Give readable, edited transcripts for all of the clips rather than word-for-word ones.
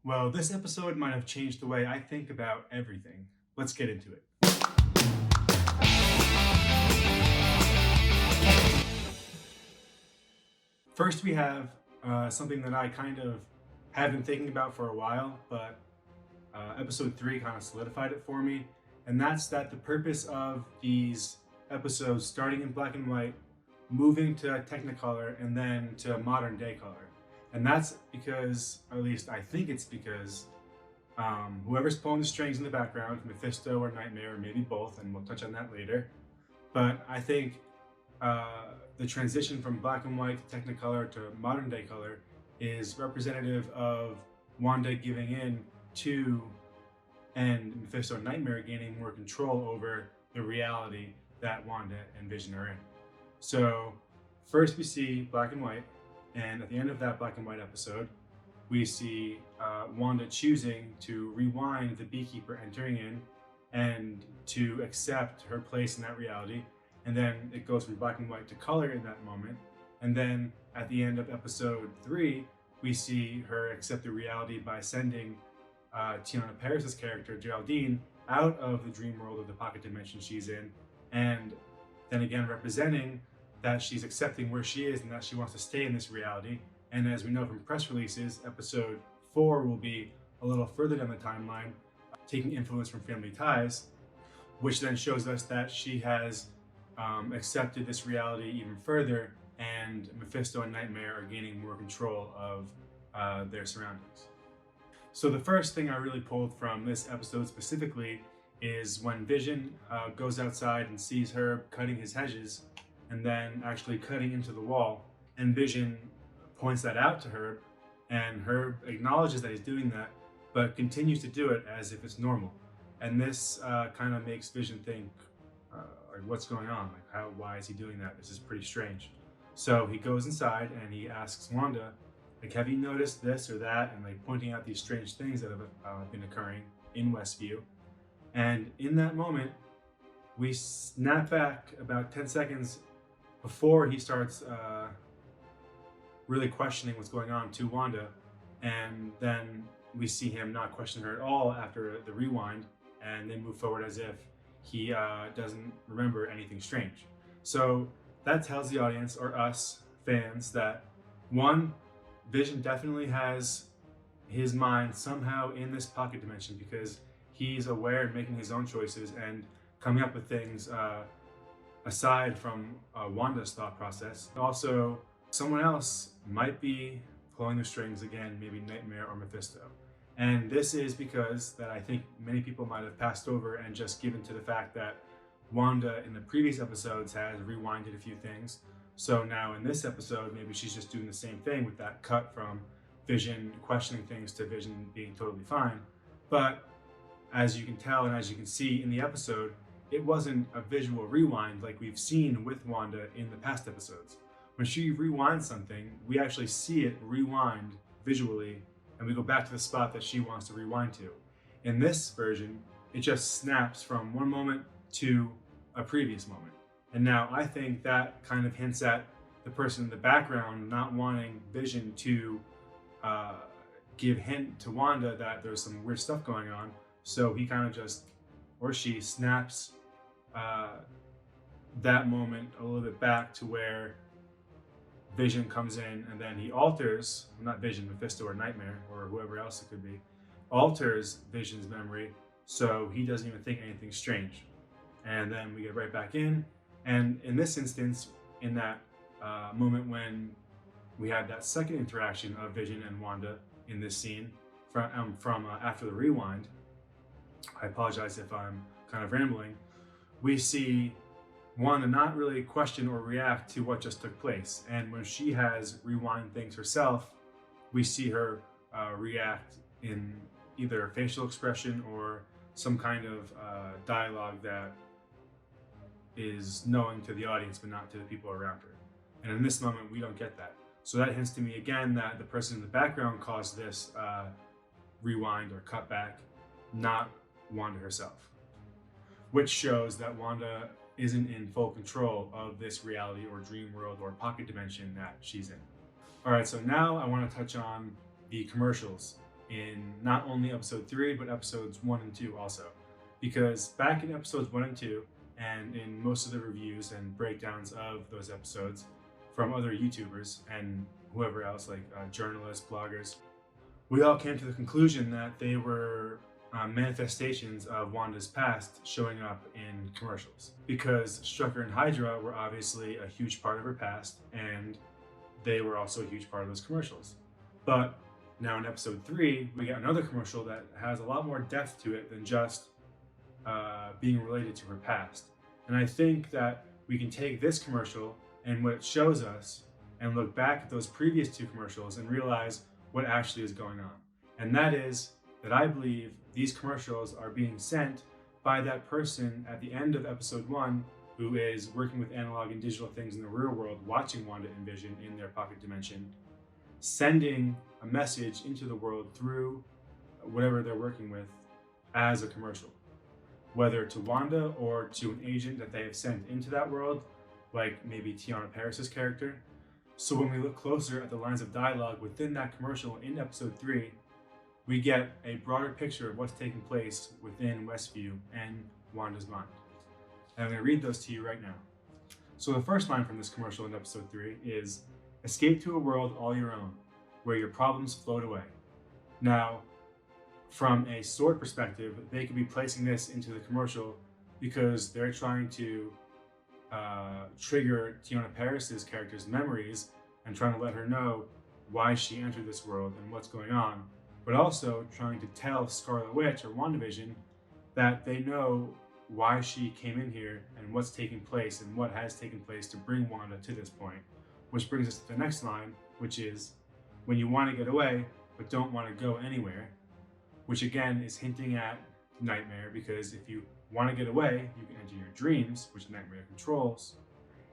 Well, this episode might have changed the way I think about everything. Let's get into it. First, we have something that I kind of have been thinking about for a while, but episode 3 kind of solidified it for me. And that's that the purpose of these episodes, starting in black and white, moving to Technicolor, and then to modern day color. And that's because, or at least I think it's because, whoever's pulling the strings in the background, Mephisto or Nightmare, or maybe both, and we'll touch on that later. But I think the transition from black and white to Technicolor to modern day color is representative of Wanda giving in to, and Mephisto and Nightmare gaining more control over the reality that Wanda and Vision are in. So first we see black and white, and at the end of that black and white episode, we see Wanda choosing to rewind the beekeeper entering in and to accept her place in that reality. And then it goes from black and white to color in that moment. And then at the end of episode 3, we see her accept the reality by sending Tiana Paris's character, Geraldine, out of the dream world of the pocket dimension she's in. And then again representing that she's accepting where she is and that she wants to stay in this reality. And as we know from press releases, episode 4 will be a little further down the timeline, taking influence from Family Ties, which then shows us that she has accepted this reality even further, and Mephisto and Nightmare are gaining more control of their surroundings. So the first thing I really pulled from this episode specifically is when Vision goes outside and sees Herb cutting his hedges and then actually cutting into the wall, and Vision points that out to Herb, and Herb acknowledges that he's doing that, but continues to do it as if it's normal. And this kind of makes Vision think, like, what's going on? Like, why is he doing that? This is pretty strange. So he goes inside and he asks Wanda, like, have you noticed this or that? And like pointing out these strange things that have been occurring in Westview. And in that moment, we snap back about 10 seconds before he starts really questioning what's going on to Wanda. And then we see him not question her at all after the rewind, and then move forward as if he doesn't remember anything strange. So that tells the audience, or us fans, that one, Vision definitely has his mind somehow in this pocket dimension, because he's aware and making his own choices and coming up with things aside from Wanda's thought process. Also, someone else might be pulling the strings again, maybe Nightmare or Mephisto. And this is because that I think many people might have passed over and just given to the fact that Wanda in the previous episodes has rewinded a few things. So now in this episode, maybe she's just doing the same thing with that cut from Vision questioning things to Vision being totally fine. But as you can tell and as you can see in the episode, it wasn't a visual rewind like we've seen with Wanda in the past episodes. When she rewinds something, we actually see it rewind visually, and we go back to the spot that she wants to rewind to. In this version, it just snaps from one moment to a previous moment. And now I think that kind of hints at the person in the background not wanting Vision to give hint to Wanda that there's some weird stuff going on. So he kind of just, or she, snaps that moment a little bit back to where Vision comes in, and then he alters, not Vision, Mephisto or Nightmare or whoever else it could be, alters Vision's memory so he doesn't even think anything strange. And then we get right back in. And in this instance, in that moment when we had that second interaction of Vision and Wanda in this scene from after the rewind, I apologize if I'm kind of rambling, we see Wanda not really question or react to what just took place. And when she has rewind things herself, we see her react in either facial expression or some kind of dialogue that is knowing to the audience but not to the people around her. And in this moment, we don't get that. So that hints to me again that the person in the background caused this rewind or cutback, not Wanda herself, which shows that Wanda isn't in full control of this reality or dream world or pocket dimension that she's in. All right, so now I want to touch on the commercials in not only episode 3, but episodes 1 and 2 also. Because back in episodes 1 and 2, and in most of the reviews and breakdowns of those episodes from other YouTubers and whoever else, like journalists, bloggers, we all came to the conclusion that they were manifestations of Wanda's past showing up in commercials. Because Strucker and Hydra were obviously a huge part of her past, and they were also a huge part of those commercials. But now in episode 3, we get another commercial that has a lot more depth to it than just being related to her past. And I think that we can take this commercial and what it shows us and look back at those previous 2 commercials and realize what actually is going on. And that is that I believe these commercials are being sent by that person at the end of episode 1 who is working with analog and digital things in the real world, watching Wanda and Vision in their pocket dimension, sending a message into the world through whatever they're working with as a commercial, whether to Wanda or to an agent that they have sent into that world, like maybe Teyonah Parris's character. So when we look closer at the lines of dialogue within that commercial in episode 3, we get a broader picture of what's taking place within Westview and Wanda's mind. And I'm going to read those to you right now. So the first line from this commercial in episode 3 is, "Escape to a world all your own, where your problems float away." Now, from a sword perspective, they could be placing this into the commercial because they're trying to trigger Teyonah Parris's character's memories and trying to let her know why she entered this world and what's going on, but also trying to tell Scarlet Witch or WandaVision that they know why she came in here and what's taking place and what has taken place to bring Wanda to this point. Which brings us to the next line, which is, "When you want to get away, but don't want to go anywhere," which again is hinting at Nightmare, because if you want to get away, you can enter your dreams, which Nightmare controls,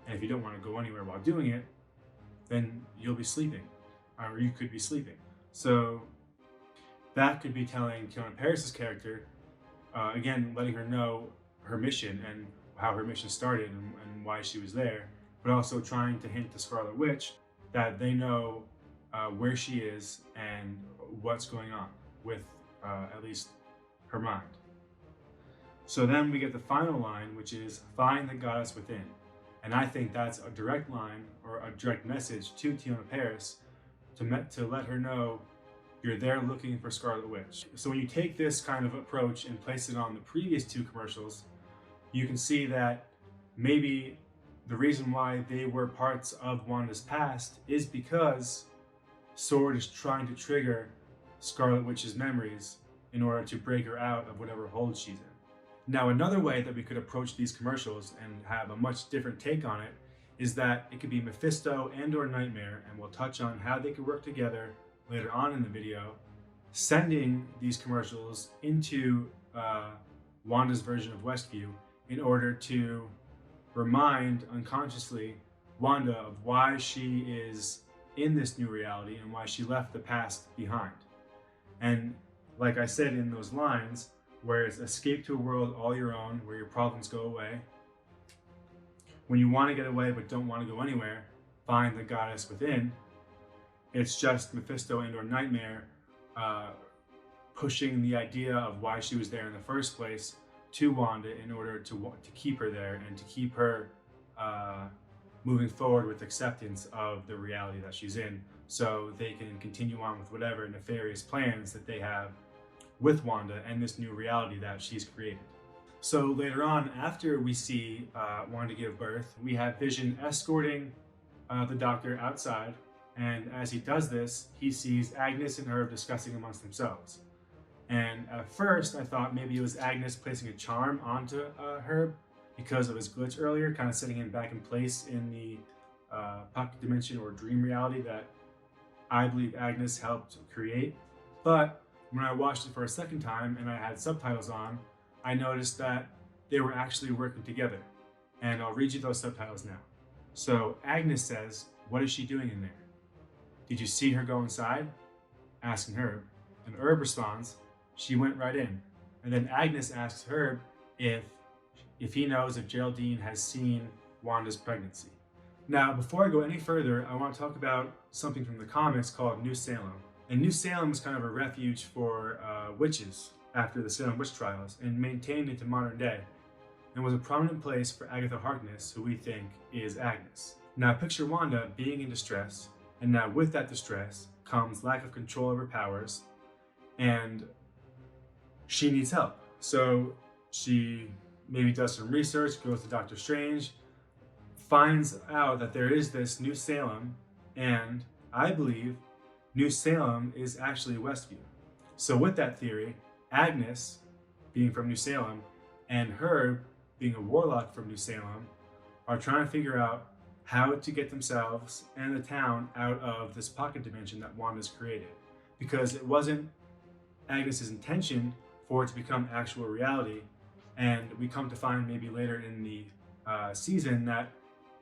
and if you don't want to go anywhere while doing it, then you'll be sleeping, or you could be sleeping. So that could be telling Teyonah Parris's character, again, letting her know her mission and how her mission started and why she was there, but also trying to hint to Scarlet Witch that they know where she is and what's going on with at least her mind. So then we get the final line, which is, "Find the goddess within." And I think that's a direct line or a direct message to Teyonah Parris to let her know you're there looking for Scarlet Witch. So when you take this kind of approach and place it on the previous 2 commercials, you can see that maybe the reason why they were parts of Wanda's past is because S.W.O.R.D. is trying to trigger Scarlet Witch's memories in order to break her out of whatever hold she's in. Now, another way that we could approach these commercials and have a much different take on it is that it could be Mephisto and or Nightmare, and we'll touch on how they could work together later on in the video, sending these commercials into Wanda's version of Westview in order to remind unconsciously Wanda of why she is in this new reality and why she left the past behind. And like I said in those lines, where it's escape to a world all your own, where your problems go away. When you want to get away but don't want to go anywhere, find the goddess within. It's just Mephisto and or Nightmare pushing the idea of why she was there in the first place to Wanda in order to keep her there and to keep her moving forward with acceptance of the reality that she's in, so they can continue on with whatever nefarious plans that they have with Wanda and this new reality that she's created. So later on, after we see Wanda give birth, we have Vision escorting the doctor outside, and as he does this, he sees Agnes and Herb discussing amongst themselves. And at first, I thought maybe it was Agnes placing a charm onto Herb because of his glitch earlier, kind of setting him back in place in the pocket dimension or dream reality that I believe Agnes helped create. But when I watched it for a second time and I had subtitles on, I noticed that they were actually working together. And I'll read you those subtitles now. So Agnes says, "What is she doing in there? Did you see her go inside?" asking Herb. And Herb responds, "She went right in." And then Agnes asks Herb if he knows if Geraldine has seen Wanda's pregnancy. Now, before I go any further, I want to talk about something from the comics called New Salem. And New Salem was kind of a refuge for witches after the Salem witch trials and maintained into modern day, and was a prominent place for Agatha Harkness, who we think is Agnes. Now picture Wanda being in distress, and now with that distress comes lack of control of her powers, and she needs help. So she maybe does some research, goes to Doctor Strange, finds out that there is this New Salem, and I believe New Salem is actually Westview. So with that theory, Agnes, being from New Salem, and Herb, being a warlock from New Salem, are trying to figure out how to get themselves and the town out of this pocket dimension that Wanda's created. Because it wasn't Agnes's intention for it to become actual reality, and we come to find maybe later in the season that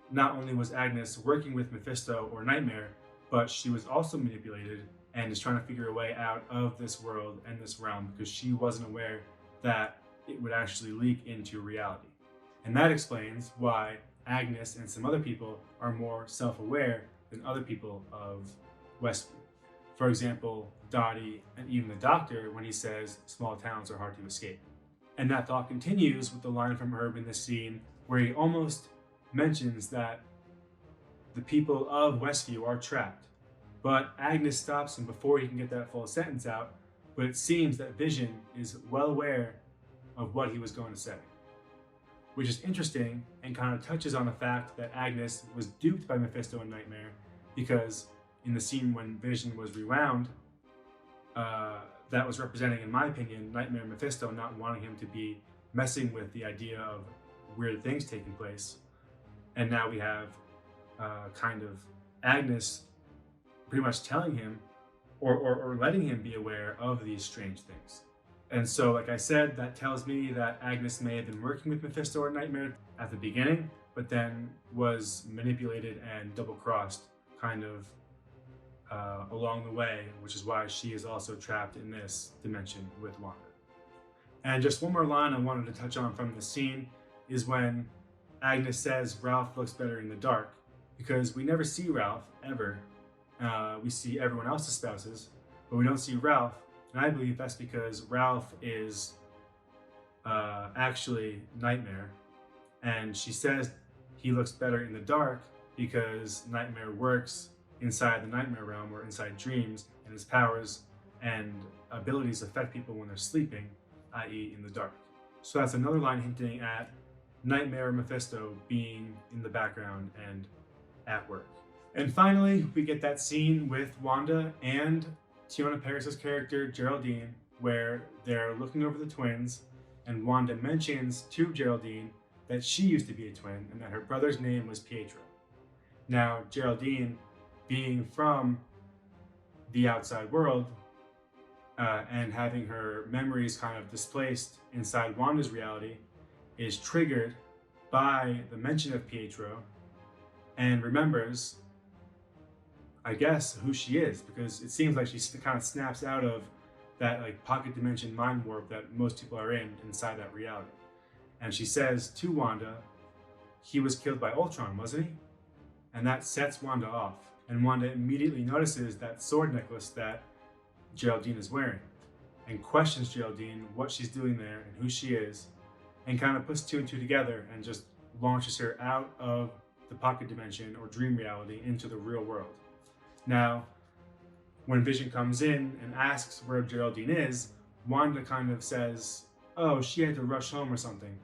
not only was Agnes working with Mephisto or Nightmare, but she was also manipulated and is trying to figure a way out of this world and this realm because she wasn't aware that it would actually leak into reality. And that explains why Agnes and some other people are more self-aware than other people of Westview. For example, Dottie and even the Doctor when he says small towns are hard to escape. And that thought continues with the line from Herb in this scene where he almost mentions that the people of Westview are trapped. But Agnes stops him before he can get that full sentence out, but it seems that Vision is well aware of what he was going to say. Which is interesting and kind of touches on the fact that Agnes was duped by Mephisto and Nightmare, because in the scene when Vision was rewound, that was representing, in my opinion, Nightmare and Mephisto not wanting him to be messing with the idea of weird things taking place. And now we have kind of Agnes pretty much telling him or letting him be aware of these strange things. And so, like I said, that tells me that Agnes may have been working with Mephisto or Nightmare at the beginning, but then was manipulated and double-crossed kind of along the way, which is why she is also trapped in this dimension with Wanda. And just one more line I wanted to touch on from the scene is when Agnes says Ralph looks better in the dark, because we never see Ralph, ever. We see everyone else's spouses, but we don't see Ralph. And I believe that's because Ralph is actually Nightmare. And she says he looks better in the dark because Nightmare works inside the Nightmare realm or inside dreams, and his powers and abilities affect people when they're sleeping, i.e. in the dark. So that's another line hinting at Nightmare and Mephisto being in the background and at work. And finally, we get that scene with Wanda and Tiona Paris's character, Geraldine, where they're looking over the twins, and Wanda mentions to Geraldine that she used to be a twin and that her brother's name was Pietro. Now, Geraldine, being from the outside world and having her memories kind of displaced inside Wanda's reality, is triggered by the mention of Pietro and remembers, I guess, who she is, because it seems like she kind of snaps out of that like pocket dimension mind warp that most people are in inside that reality. And she says to Wanda, he was killed by Ultron, wasn't he? And that sets Wanda off. And Wanda immediately notices that sword necklace that Geraldine is wearing and questions Geraldine, what she's doing there and who she is, and kind of puts two and two together and just launches her out of the pocket dimension or dream reality into the real world. Now, when Vision comes in and asks where Geraldine is, Wanda kind of says, oh, she had to rush home or something.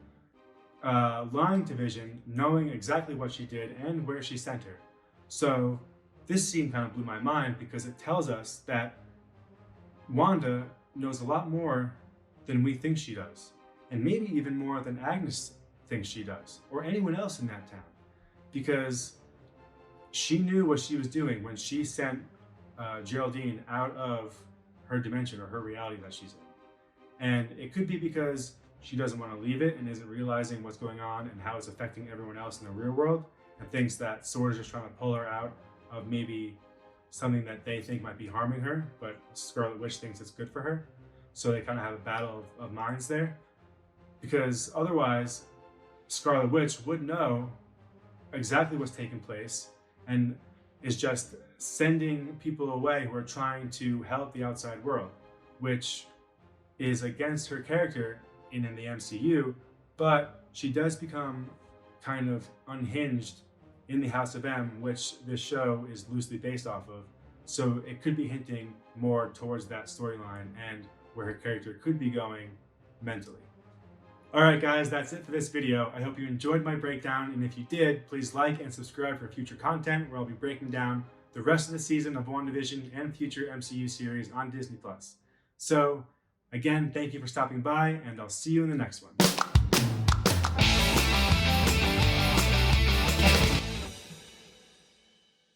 Lying to Vision, knowing exactly what she did and where she sent her. So this scene kind of blew my mind because it tells us that Wanda knows a lot more than we think she does. And maybe even more than Agnes thinks she does, or anyone else in that town. Because she knew what she was doing when she sent Geraldine out of her dimension or her reality that she's in. And it could be because she doesn't want to leave it and isn't realizing what's going on and how it's affecting everyone else in the real world, and thinks that Sword is just trying to pull her out of maybe something that they think might be harming her, but Scarlet Witch thinks it's good for her. So they kind of have a battle of minds there. Because otherwise, Scarlet Witch would know exactly what's taking place and is just sending people away who are trying to help the outside world, which is against her character in the MCU, but she does become kind of unhinged in the House of M, which this show is loosely based off of. So it could be hinting more towards that storyline and where her character could be going mentally. Alright guys, that's it for this video. I hope you enjoyed my breakdown, and if you did, please like and subscribe for future content where I'll be breaking down the rest of the season of WandaVision and future MCU series on Disney+. So, again, thank you for stopping by, and I'll see you in the next one.